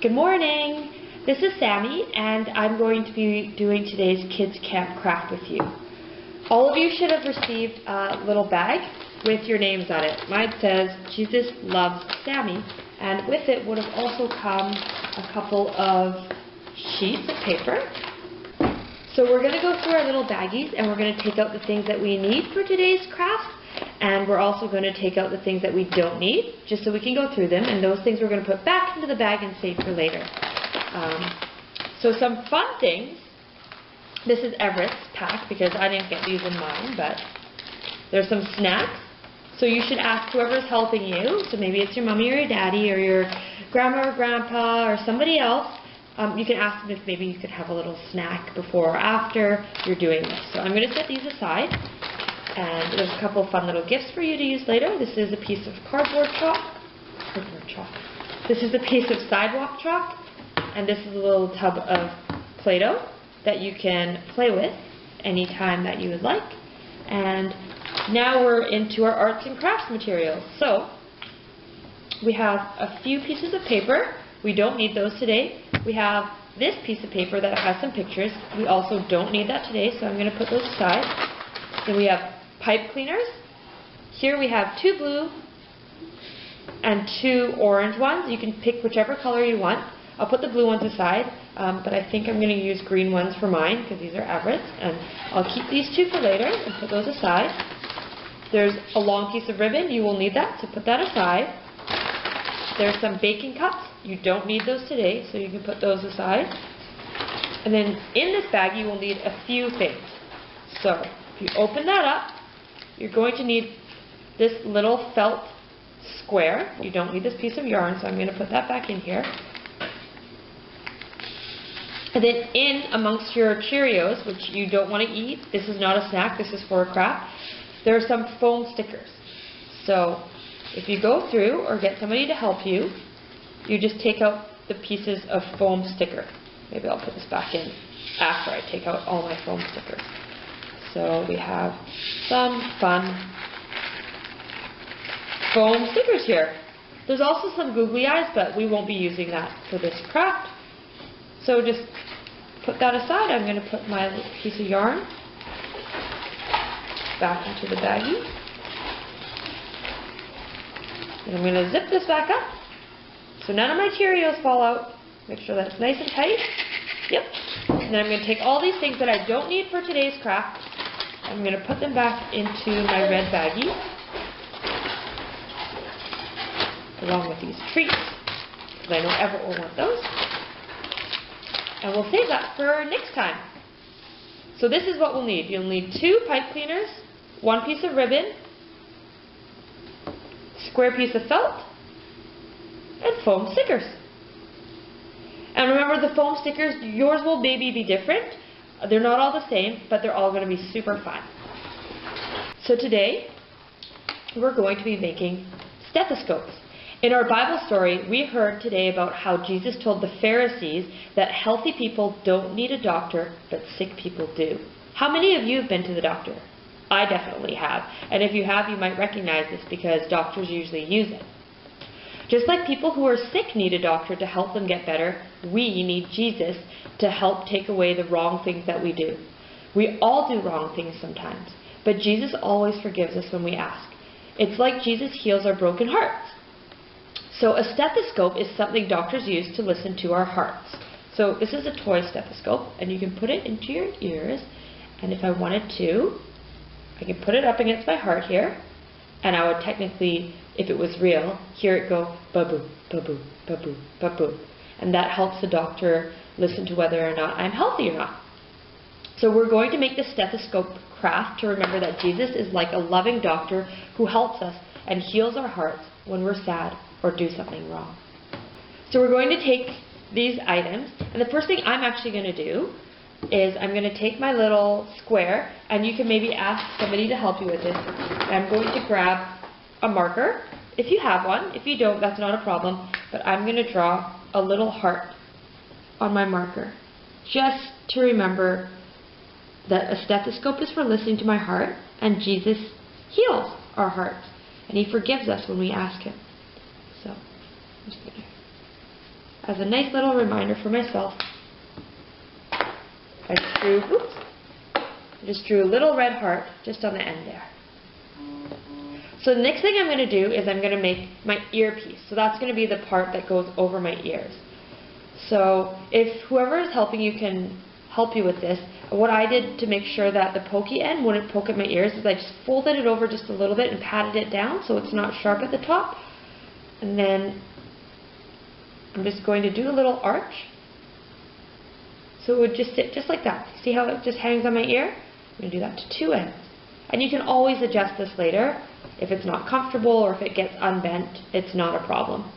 Good morning. This is Sammy, and I'm going to be doing today's Kids Camp craft with you. All of you should have received a little bag with your names on it. Mine says, Jesus Loves Sammy, and with it would have also come a couple of sheets of paper. So we're going to go through our little baggies, and we're going to take out the things that we need for today's craft, and we're also going to take out the things that we don't need, just so we can go through them, and those things we're going to put back into the bag and save for later. So some fun things. This is Everett's pack, because I didn't get these in mine, but there's some snacks. So you should ask whoever's helping you, so maybe it's your mommy or your daddy or your grandma or grandpa or somebody else. You can ask them if maybe you could have a little snack before or after you're doing this. So I'm going to set these aside. And there's a couple of fun little gifts for you to use later. This is a piece of cardboard chalk. This is a piece of sidewalk chalk. And this is a little tub of Play-Doh that you can play with anytime that you would like. And now we're into our arts and crafts materials. So we have a few pieces of paper. We don't need those today. We have this piece of paper that has some pictures. We also don't need that today, so I'm going to put those aside. Then we have pipe cleaners. Here we have 2 blue and 2 orange ones. You can pick whichever color you want. I'll put the blue ones aside, but I think I'm going to use green ones for mine because these are Everett's, and I'll keep these 2 for later and put those aside. There's a long piece of ribbon. You will need that, so put that aside. There's some baking cups. You don't need those today, so you can put those aside. And then in this bag you will need a few things. So if you open that up, you're going to need this little felt square. You don't need this piece of yarn, so I'm going to put that back in here. And then in amongst your Cheerios, which you don't want to eat, this is not a snack, this is for a craft, there are some foam stickers. So if you go through or get somebody to help you, you just take out the pieces of foam sticker. Maybe I'll put this back in after I take out all my foam stickers. So we have some fun foam stickers here. There's also some googly eyes, but we won't be using that for this craft. So just put that aside. I'm going to put my piece of yarn back into the baggie. And I'm going to zip this back up so none of my Cheerios fall out. Make sure that it's nice and tight. Yep. And then I'm going to take all these things that I don't need for today's craft. I'm going to put them back into my red baggie, along with these treats, because I know Everett will want those. And we'll save that for next time. So this is what we'll need. You'll need 2 pipe cleaners, 1 piece of ribbon, square piece of felt, and foam stickers. And remember, the foam stickers, yours will maybe be different. They're not all the same, but they're all going to be super fun. So today, we're going to be making stethoscopes. In our Bible story, we heard today about how Jesus told the Pharisees that healthy people don't need a doctor, but sick people do. How many of you have been to the doctor? I definitely have. And if you have, you might recognize this because doctors usually use it. Just like people who are sick need a doctor to help them get better, we need Jesus to help take away the wrong things that we do. We all do wrong things sometimes, but Jesus always forgives us when we ask. It's like Jesus heals our broken hearts. So a stethoscope is something doctors use to listen to our hearts. So this is a toy stethoscope, and you can put it into your ears, and if I wanted to, I can put it up against my heart here, and I would technically, if it was real, hear it go ba-boo, ba-boo, ba-boo, ba-boo. And that helps the doctor listen to whether or not I'm healthy or not. So we're going to make the stethoscope craft to remember that Jesus is like a loving doctor who helps us and heals our hearts when we're sad or do something wrong. So we're going to take these items, and the first thing I'm actually going to do is I'm going to take my little square, and you can maybe ask somebody to help you with this. I'm going to grab a marker, if you have one. If you don't, that's not a problem, but I'm going to draw a little heart on my marker, just to remember that a stethoscope is for listening to my heart, and Jesus heals our hearts, and He forgives us when we ask Him. So, I'm just going to as a nice little reminder for myself. I just drew a little red heart just on the end there. So the next thing I'm going to do is I'm going to make my earpiece. So that's going to be the part that goes over my ears. So if whoever is helping you can help you with this, what I did to make sure that the pokey end wouldn't poke at my ears is I just folded it over just a little bit and patted it down so it's not sharp at the top. And then I'm just going to do a little arch. So it would just sit just like that. See how it just hangs on my ear? I'm going to do that to two ends. And you can always adjust this later. If it's not comfortable or if it gets unbent, it's not a problem.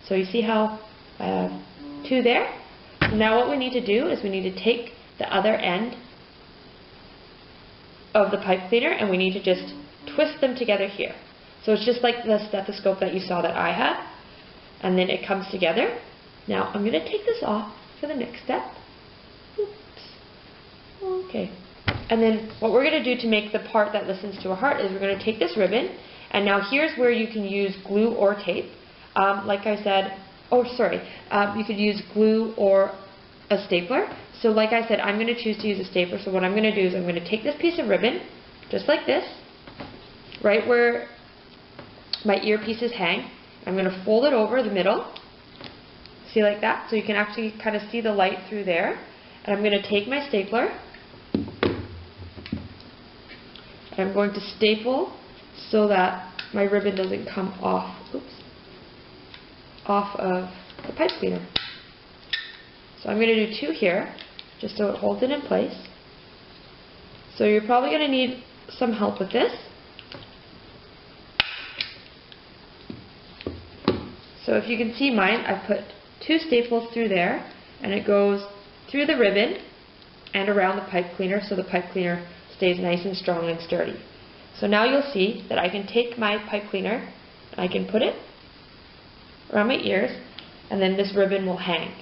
So you see how I have two there? So now what we need to do is we need to take the other end of the pipe cleaner and we need to just twist them together here. So it's just like the stethoscope that you saw that I had. And then it comes together. Now I'm going to take this off for the next step. Oops. Okay. And then what we're going to do to make the part that listens to a heart is we're going to take this ribbon, and now here's where you can use glue or tape. Like I said, you could use glue or a stapler. So like I said, I'm going to choose to use a stapler. So what I'm going to do is I'm going to take this piece of ribbon, just like this, right where my earpieces hang. I'm going to fold it over the middle. See, like that? So you can actually kind of see the light through there. And I'm going to take my stapler. I'm going to staple so that my ribbon doesn't come off, off of the pipe cleaner. So I'm going to do two here, just so it holds it in place. So you're probably going to need some help with this. So if you can see mine, I've put two staples through there, and it goes through the ribbon and around the pipe cleaner, so the pipe cleaner stays nice and strong and sturdy. So now you'll see that I can take my pipe cleaner and I can put it around my ears, and then this ribbon will hang.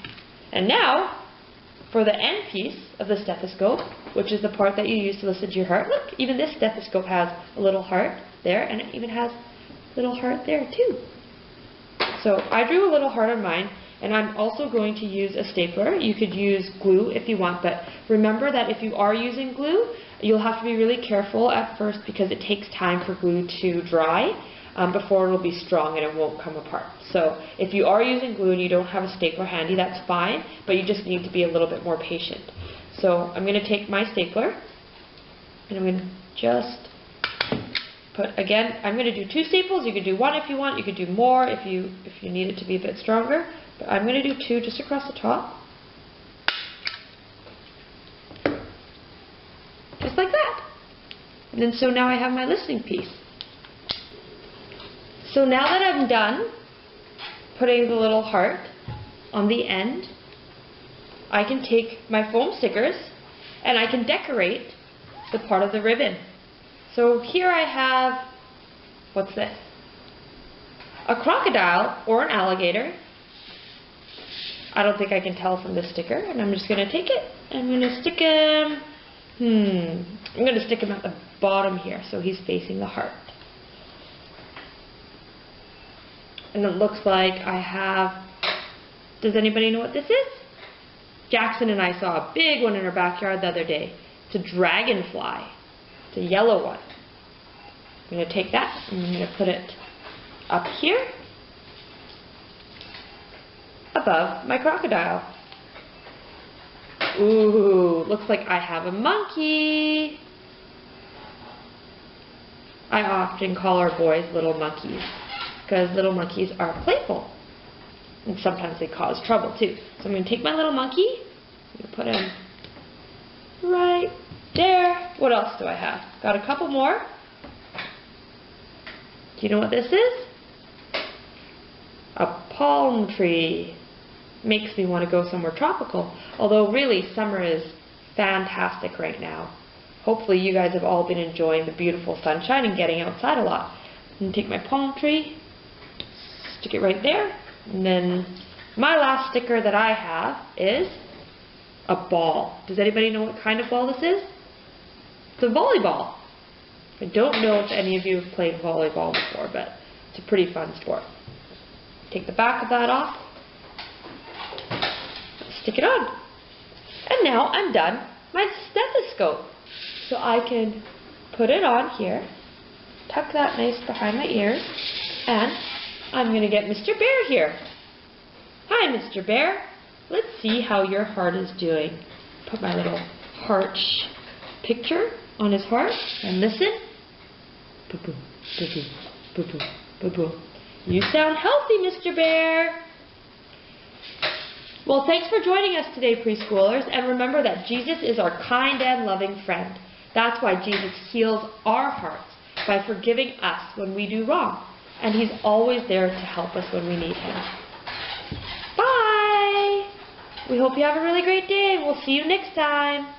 And now for the end piece of the stethoscope, which is the part that you use to listen to your heart. Look, even this stethoscope has a little heart there, and it even has a little heart there too. So I drew a little heart on mine. And I'm also going to use a stapler. You could use glue if you want, but remember that if you are using glue, you'll have to be really careful at first because it takes time for glue to dry before it'll be strong and it won't come apart. So if you are using glue and you don't have a stapler handy, that's fine, but you just need to be a little bit more patient. So I'm going to take my stapler and I'm going to just put, again, I'm going to do two staples. You could do one if you want. You could do more if you need it to be a bit stronger. But I'm going to do two just across the top. Just like that. And then so now I have my listening piece. So now that I'm done putting the little heart on the end, I can take my foam stickers and I can decorate the part of the ribbon. So here I have, what's this? A crocodile or an alligator. I don't think I can tell from this sticker, and I'm just going to take it, and I'm going to stick him, I'm going to stick him at the bottom here, so he's facing the heart. And it looks like I have, does anybody know what this is? Jackson and I saw a big one in our backyard the other day. It's a dragonfly. It's a yellow one. I'm going to take that, and I'm going to put it up here, above my crocodile. Ooh, looks like I have a monkey. I often call our boys little monkeys because little monkeys are playful and sometimes they cause trouble too. So I'm going to take my little monkey, I'm going to put him right there. What else do I have? Got a couple more. Do you know what this is? A palm tree. Makes me want to go somewhere tropical. Although really summer is fantastic right now. Hopefully you guys have all been enjoying the beautiful sunshine and getting outside a lot. I'm going to take my palm tree, stick it right there, and then my last sticker that I have is a ball. Does anybody know what kind of ball this is? It's a volleyball. I don't know if any of you have played volleyball before, but it's a pretty fun sport. Take the back of that off. stick it on. And now I'm done my stethoscope. So I can put it on here, tuck that nice behind my ears, and I'm going to get Mr. Bear here. Hi, Mr. Bear. Let's see how your heart is doing. Put my little heart picture on his heart and listen. Boo-boo, boo-boo, boo-boo, boo-boo. You sound healthy, Mr. Bear. Well, thanks for joining us today, preschoolers, and remember that Jesus is our kind and loving friend. That's why Jesus heals our hearts by forgiving us when we do wrong, and He's always there to help us when we need Him. Bye! We hope you have a really great day. We'll see you next time.